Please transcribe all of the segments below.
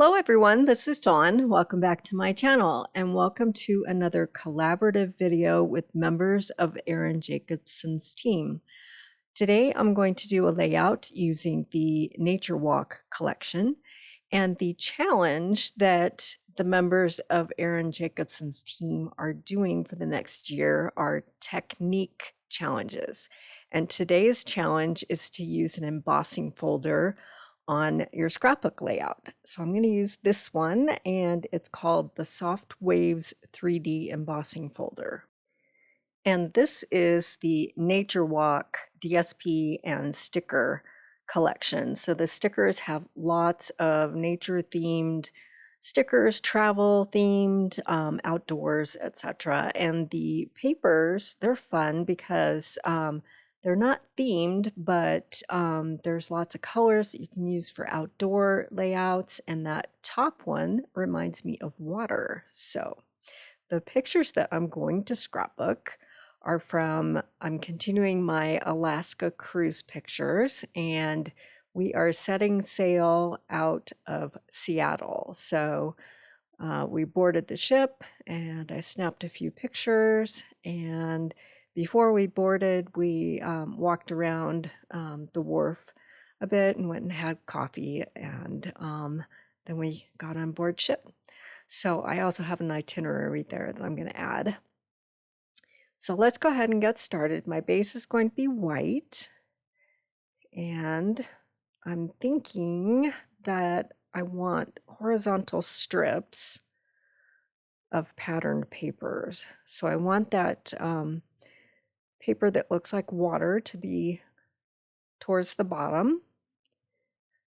Hello everyone, this is Dawn. Welcome back to my channel and welcome to another collaborative video with members of Erin Jacobson's team. Today I'm going to do a layout using the Nature Walk collection, and the challenge that the members of Erin Jacobson's team are doing for the next year are technique challenges. And today's challenge is to use an embossing folder on your scrapbook layout. So I'm going to use this one, and it's called the Soft Waves 3D Embossing Folder. And this is the Nature Walk DSP and sticker collection. So the stickers have lots of nature themed stickers, travel themed, outdoors, etc. And the papers, they're fun because they're not themed, but there's lots of colors that you can use for outdoor layouts. And that top one reminds me of water. So the pictures that I'm going to scrapbook are from, I'm continuing my Alaska cruise pictures, and we are setting sail out of Seattle. So we boarded the ship and I snapped a few pictures, and before we boarded, we walked around the wharf a bit and went and had coffee, and then we got on board ship. So I also have an itinerary there that I'm going to add. So let's go ahead and get started. My base is going to be white, and I'm thinking that I want horizontal strips of patterned papers. So I want that paper that looks like water to be towards the bottom.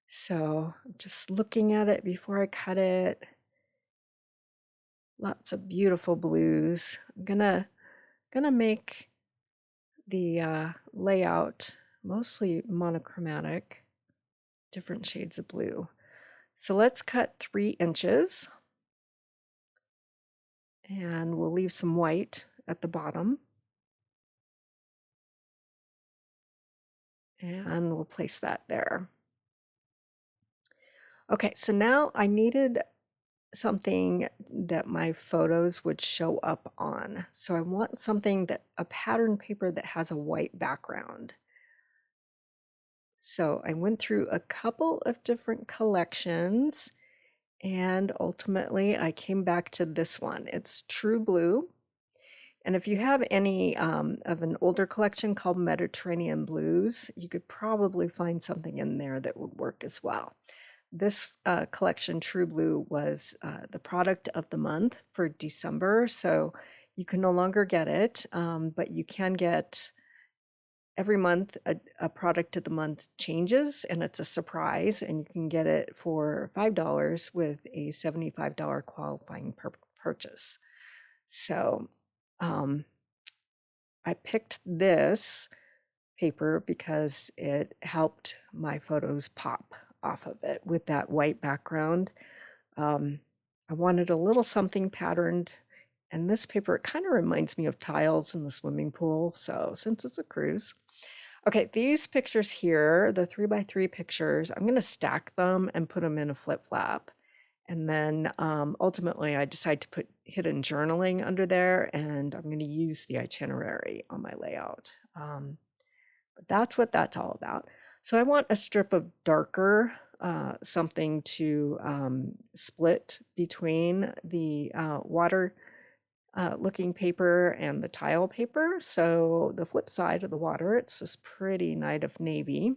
So just looking at it before I cut it, lots of beautiful blues. I'm gonna make the layout mostly monochromatic, different shades of blue. So let's cut 3 inches, and we'll leave some white at the bottom. And we'll place that there. Okay, so now I needed something that my photos would show up on. So I want something that, a pattern paper that has a white background. So I went through a couple of different collections, and ultimately I came back to this one. It's True Blue. And if you have any of an older collection called Mediterranean Blues, you could probably find something in there that would work as well. This collection, True Blue, was the product of the month for December, so you can no longer get it, but you can get every month a product of the month changes, and it's a surprise, and you can get it for $5 with a $75 qualifying purchase. So I picked this paper because it helped my photos pop off of it with that white background. I wanted a little something patterned, and this paper, it kind of reminds me of tiles in the swimming pool, so since it's a cruise. Okay, these pictures here, the 3x3 pictures, I'm going to stack them and put them in a flip flap. And then ultimately I decide to put hidden journaling under there, and I'm going to use the itinerary on my layout. But that's what that's all about. So I want a strip of darker, something to split between the water looking paper and the tile paper. So the flip side of the water, it's this pretty night of navy.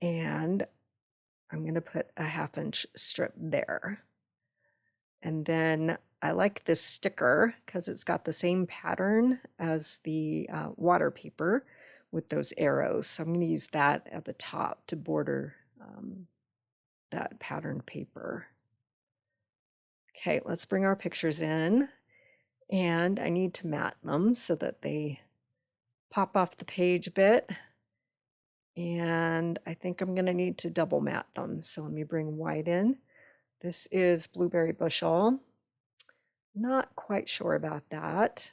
And I'm going to put a 1/2 inch strip there. And then I like this sticker because it's got the same pattern as the water paper with those arrows. So I'm going to use that at the top to border that patterned paper. Okay, let's bring our pictures in, and I need to mat them so that they pop off the page a bit. And I think I'm going to need to double mat them. So let me bring white in. This is Blueberry Bushel. Not quite sure about that.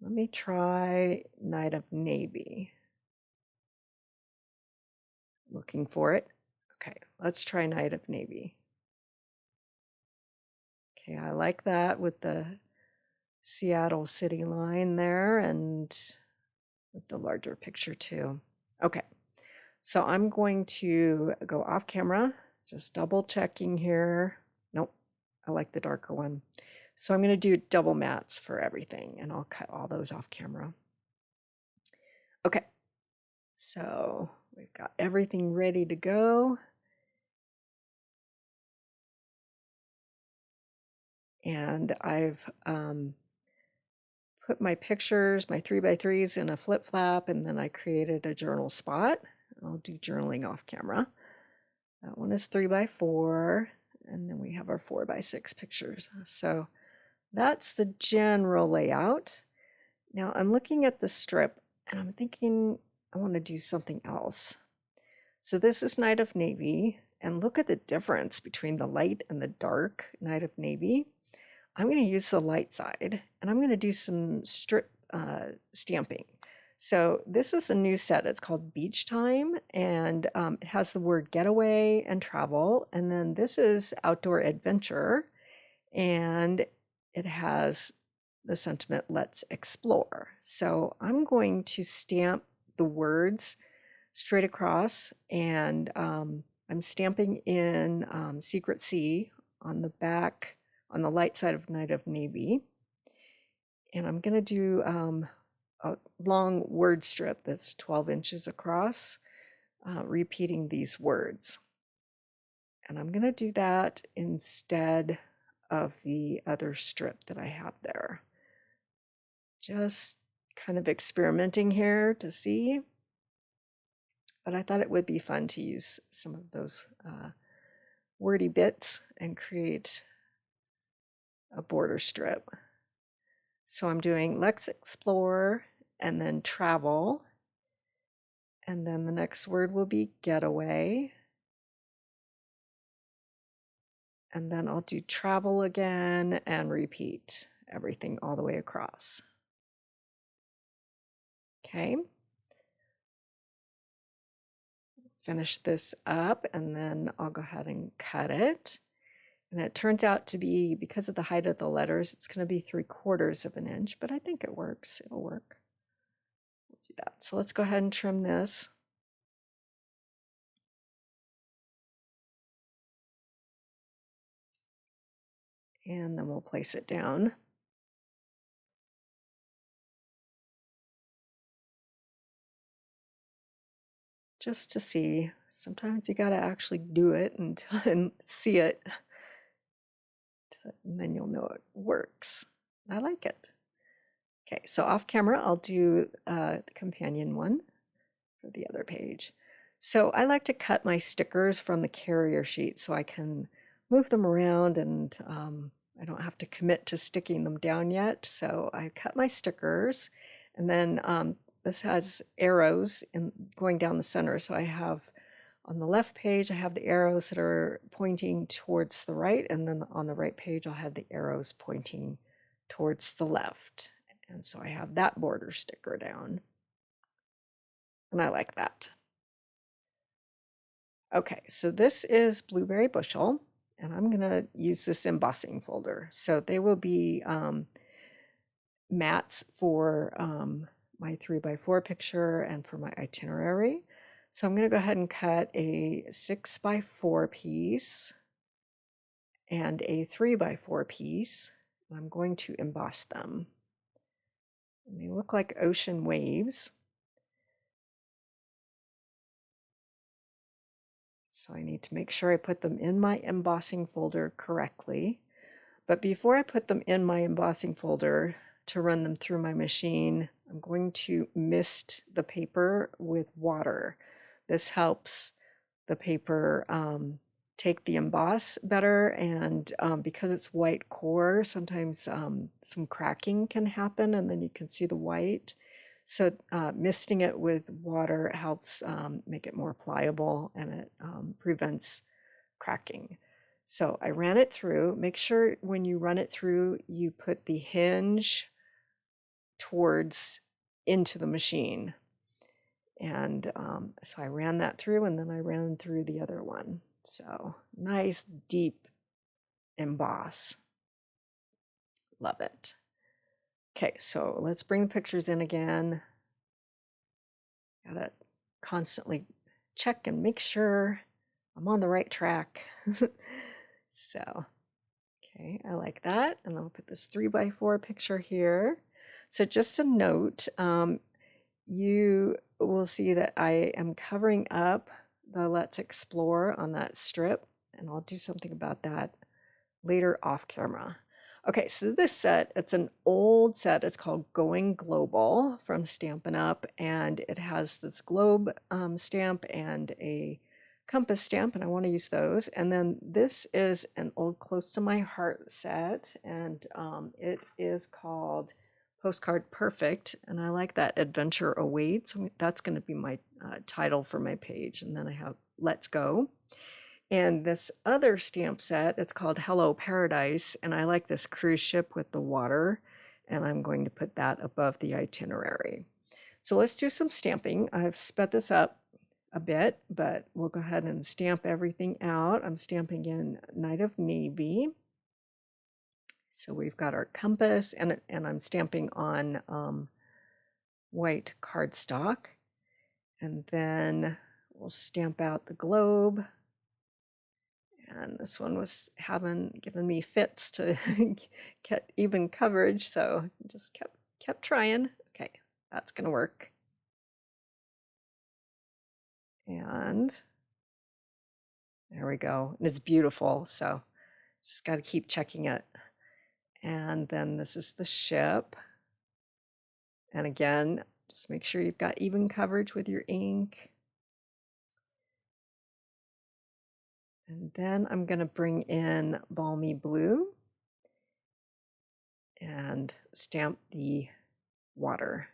Let me try Night of Navy. Looking for it. Okay, let's try Night of Navy. Okay, I like that with the Seattle city line there and with the larger picture too. Okay, so I'm going to go off camera, just double checking here. Nope, I like the darker one. So I'm going to do double mats for everything, and I'll cut all those off camera. Okay, so we've got everything ready to go. And I've put my pictures, my 3x3s in a flip flap, and then I created a journal spot. I'll do journaling off camera. That one is 3x4, and then we have our 4x6 pictures. So that's the general layout. Now I'm looking at the strip and I'm thinking I want to do something else. So this is Night of Navy, and look at the difference between the light and the dark Night of Navy. I'm going to use the light side, and I'm going to do some strip stamping. So this is a new set. It's called Beach Time, and it has the word getaway and travel. And then this is outdoor adventure, and it has the sentiment, let's explore. So I'm going to stamp the words straight across, and I'm stamping in Secret Sea on the back, on the light side of Night of Navy. And I'm going to do a long word strip that's 12 inches across, repeating these words. And I'm going to do that instead of the other strip that I have there. Just kind of experimenting here to see. But I thought it would be fun to use some of those wordy bits and create a border strip. So I'm doing let's explore and then travel. And then the next word will be getaway. And then I'll do travel again and repeat everything all the way across. Okay. Finish this up, and then I'll go ahead and cut it. And it turns out to be, because of the height of the letters, it's going to be 3/4 of an inch, but I think it works. It'll work. We'll do that. So let's go ahead and trim this. And then we'll place it down. Just to see. Sometimes you got to actually do it and see it. And then you'll know it works. I like it. Okay, so off camera, I'll do the companion one for the other page. So I like to cut my stickers from the carrier sheet so I can move them around, and I don't have to commit to sticking them down yet. So I cut my stickers, and then this has arrows going down the center. So I have on the left page, I have the arrows that are pointing towards the right, and then on the right page, I'll have the arrows pointing towards the left. And so I have that border sticker down. And I like that. Okay, so this is Blueberry Bushel, and I'm going to use this embossing folder. So they will be mats for my 3x4 picture and for my itinerary. So I'm going to go ahead and cut a 6x4 piece and a 3x4 piece. I'm going to emboss them. And they look like ocean waves. So I need to make sure I put them in my embossing folder correctly. But before I put them in my embossing folder to run them through my machine, I'm going to mist the paper with water. This helps the paper take the emboss better, and because it's white core, sometimes some cracking can happen and then you can see the white. So misting it with water helps make it more pliable, and it prevents cracking. So I ran it through. Make sure when you run it through, you put the hinge towards into the machine. And so I ran that through, and then I ran through the other one. So nice, deep emboss. Love it. Okay, so let's bring the pictures in again. Gotta constantly check and make sure I'm on the right track. So, okay, I like that. And I'll put this 3x4 picture here. So just a note, you will see that I am covering up the Let's Explore on that strip, and I'll do something about that later off camera. Okay, so this set, it's an old set. It's called Going Global from Stampin' Up, and it has this globe stamp and a compass stamp, and I want to use those. And then this is an old Close to My Heart set, and it is called Postcard Perfect, and I like that Adventure Awaits. That's going to be my title for my page. And then I have Let's Go. And this other stamp set, it's called Hello Paradise, and I like this cruise ship with the water, and I'm going to put that above the itinerary. So let's do some stamping. I've sped this up a bit, but we'll go ahead and stamp everything out. I'm stamping in Night of Navy. So we've got our compass, and I'm stamping on white cardstock. And then we'll stamp out the globe. And this one was given me fits to get even coverage, so just kept trying. Okay, that's gonna work. And there we go. And it's beautiful, so just got to keep checking it. And then this is the ship. And again, just make sure you've got even coverage with your ink. And then I'm going to bring in Balmy Blue and stamp the water.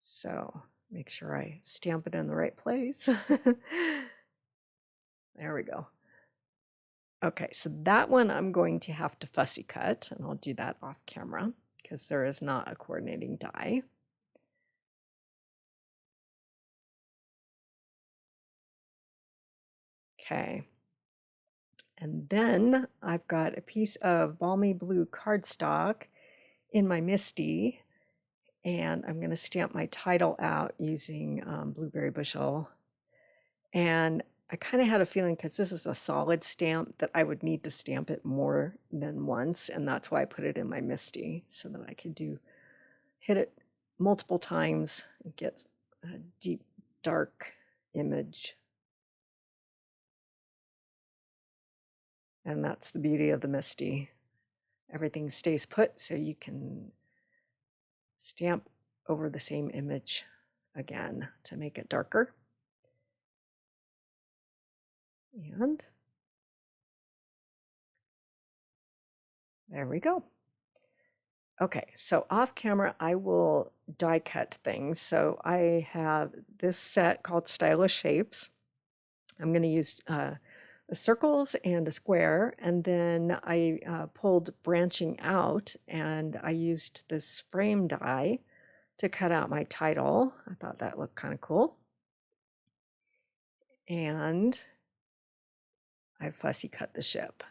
So make sure I stamp it in the right place. There we go. Okay, so that one I'm going to have to fussy cut, and I'll do that off camera because there is not a coordinating die. Okay. And then I've got a piece of Balmy Blue cardstock in my MISTI, and I'm going to stamp my title out using Blueberry Bushel. And I kind of had a feeling, because this is a solid stamp, that I would need to stamp it more than once, and that's why I put it in my MISTI, so that I could hit it multiple times and get a deep, dark image. And that's the beauty of the MISTI. Everything stays put, so you can stamp over the same image again to make it darker. And there we go. Okay, so off camera, I will die cut things. So I have this set called Stylish Shapes. I'm going to use circles and a square, and then I pulled branching out, and I used this frame die to cut out my title. I thought that looked kind of cool. And I fussy cut the ship.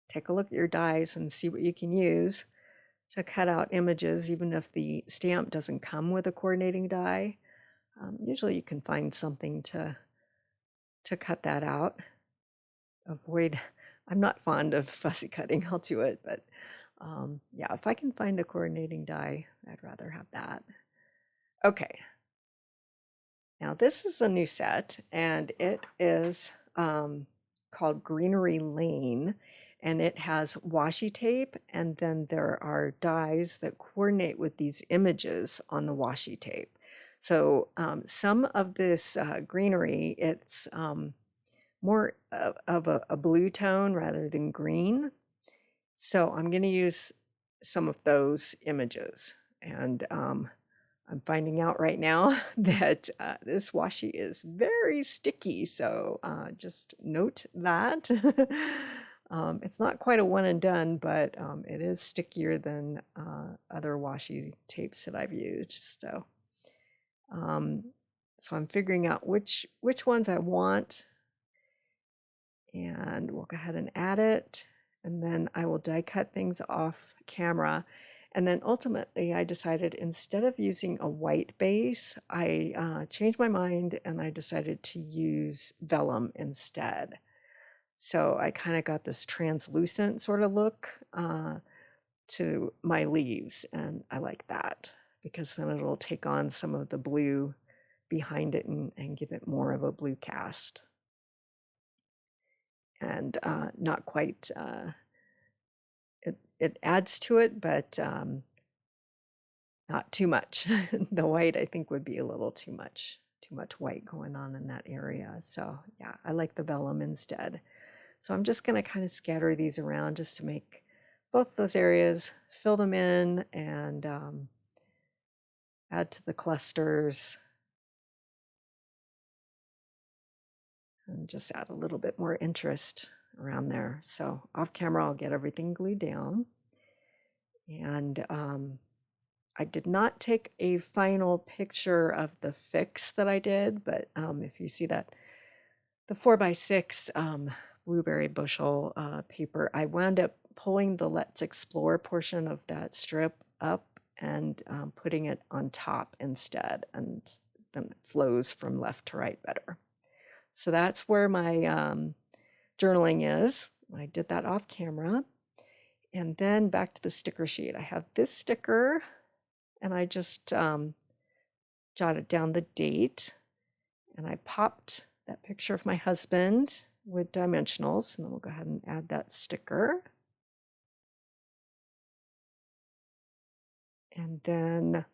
Take a look at your dies and see what you can use to cut out images, even if the stamp doesn't come with a coordinating die. Usually you can find something to cut that out. I'm not fond of fussy cutting, I'll do it, but yeah, if I can find a coordinating die, I'd rather have that. Okay, now this is a new set, and it is called Greenery Lane, and it has washi tape, and then there are dies that coordinate with these images on the washi tape. So some of this greenery, it's more of a blue tone rather than green. So I'm going to use some of those images, and I'm finding out right now that this washi is very sticky, so just note that. It's not quite a one and done, but it is stickier than other washi tapes that I've used. Um, so I'm figuring out which ones I want, and we'll go ahead and add it, and then I will die cut things off camera. And then ultimately I decided, instead of using a white base, I changed my mind and I decided to use vellum instead. So I kind of got this translucent sort of look to my leaves, and I like that because then it'll take on some of the blue behind it and give it more of a blue cast. And not quite, it adds to it, but not too much. The white, I think, would be a little too much white going on in that area. So yeah, I like the vellum instead. So I'm just going to kind of scatter these around just to make both those areas, fill them in, and add to the clusters. And just add a little bit more interest around there. So off camera, I'll get everything glued down. And I did not take a final picture of the fix that I did, but if you see that, the 4x6 blueberry bushel paper, I wound up pulling the Let's Explore portion of that strip up and putting it on top instead, and then it flows from left to right better. So that's where my journaling is. I did that off camera. And then back to the sticker sheet. I have this sticker, and I just jotted down the date, and I popped that picture of my husband with dimensionals, and then we'll go ahead and add that sticker. And then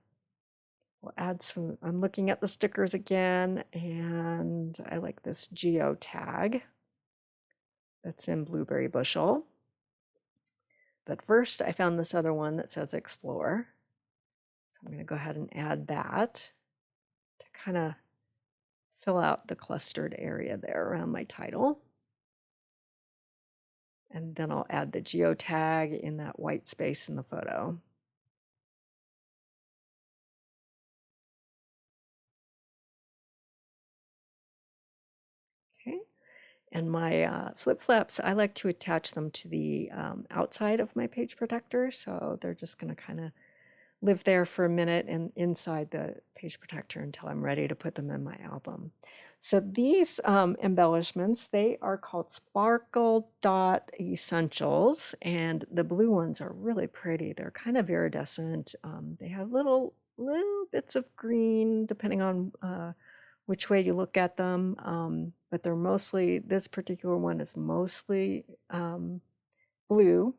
we'll add some, I'm looking at the stickers again, and I like this geo tag that's in blueberry bushel. But first I found this other one that says Explore. So I'm going to go ahead and add that to kind of fill out the clustered area there around my title. And then I'll add the geo tag in that white space in the photo. Okay. And my flip flaps, I like to attach them to the outside of my page protector. So they're just going to kind of live there for a minute and inside the page protector until I'm ready to put them in my album. So these embellishments, they are called Sparkle Dot Essentials, and the blue ones are really pretty. They're kind of iridescent. They have little bits of green depending on which way you look at them, but they're mostly, this particular one is mostly blue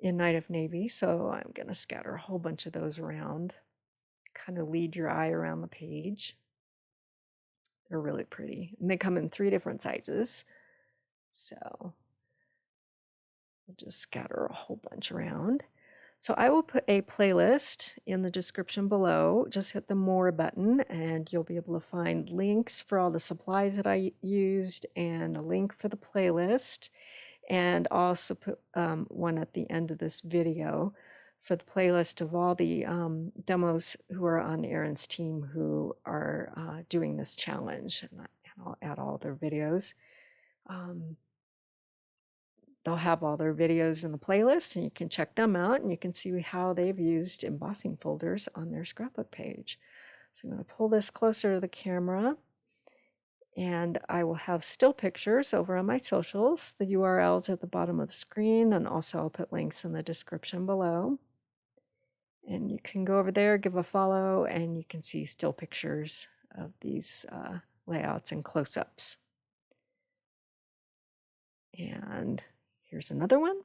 in Night of Navy, so I'm going to scatter a whole bunch of those around, kind of lead your eye around the page. They're really pretty, and they come in 3 different sizes, so I'll just scatter a whole bunch around. So I will put a playlist in the description below. Just hit the More button and you'll be able to find links for all the supplies that I used and a link for the playlist. And also put one at the end of this video for the playlist of all the demos who are on Erin's team who are doing this challenge. And I'll add all their videos. They'll have all their videos in the playlist, and you can check them out, and you can see how they've used embossing folders on their scrapbook page. So I'm going to pull this closer to the camera, and I will have still pictures over on my socials. The URLs at the bottom of the screen, and also I'll put links in the description below. And you can go over there, give a follow, and you can see still pictures of these layouts and close-ups. And here's another one.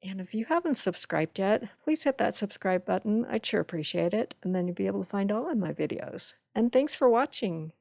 And if you haven't subscribed yet, please hit that subscribe button. I'd sure appreciate it. And then you'll be able to find all of my videos. And thanks for watching.